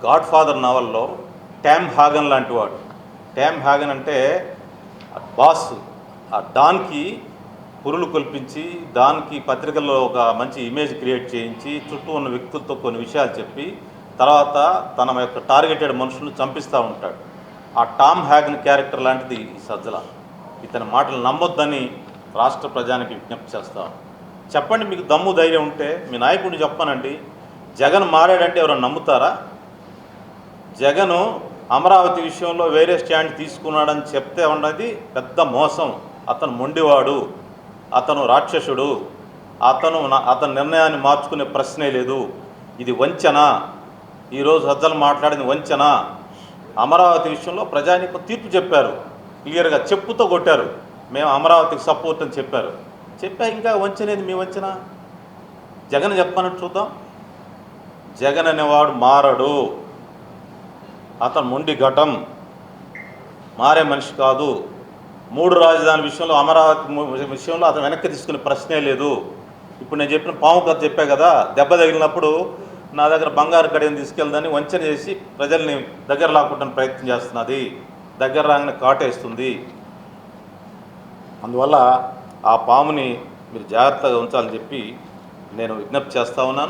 God father నవల్లో ట్యామ్ హాగన్ లాంటి వాడు. ట్యామ్ హాగన్ అంటే బాస్, ఆ డాన్కి పురులు కల్పించి దానికి పత్రికల్లో ఒక మంచి ఇమేజ్ క్రియేట్ చేయించి చుట్టూ ఉన్న వ్యక్తులతో కొన్ని విషయాలు చెప్పి తర్వాత తన యొక్క టార్గెటెడ్ మనుషులను చంపిస్తూ ఉంటాడు. ఆ టామ్ హ్యాగన్ క్యారెక్టర్ లాంటిది ఈ సజ్జల. ఇతని మాటలు నమ్మొద్దని రాష్ట్ర ప్రజానికి విజ్ఞప్తి చేస్తాను. చెప్పండి, మీకు దమ్ము ధైర్యం ఉంటే మీ నాయకుడిని చెప్పానండి. జగన్ మారాడంటే ఎవరైనా నమ్ముతారా? జగను అమరావతి విషయంలో వేరే స్టాండ్ తీసుకున్నాడని చెప్తే ఉన్నది పెద్ద మోసం. అతను మొండివాడు, అతను రాక్షసుడు, అతని నిర్ణయాన్ని మార్చుకునే ప్రశ్నే లేదు. ఇది వంచన. ఈరోజు సజ్జలు మాట్లాడింది వంచన. అమరావతి విషయంలో ప్రజానీకం తీర్పు చెప్పారు, క్లియర్గా చెప్పుతో కొట్టారు. మేము అమరావతికి సపోర్ట్ అని చెప్పారు. ఇంకా వంచనేది మీ వంచన. జగన్ చెప్పమన్నట్టు చూద్దాం. జగన్ అనేవాడు మారడు, అతను మొండి ఘటం, మారే మనిషి కాదు. 3 రాజధాని విషయంలో అమరావతి విషయంలో అతను వెనక్కి తీసుకునే ప్రశ్నే లేదు. ఇప్పుడు నేను చెప్పిన పాము కథ చెప్పా కదా, దెబ్బ తగిలినప్పుడు నా దగ్గర బంగారు కడియం తీసుకెళ్దని వంచన చేసి ప్రజల్ని దగ్గర లాక్కుంటానికి ప్రయత్నం చేస్తున్నది. దగ్గర రాగానే కాటేస్తుంది. అందువల్ల ఆ పాముని మీరు జాగ్రత్తగా ఉంచాలని చెప్పి నేను విజ్ఞప్తి చేస్తూ ఉన్నాను.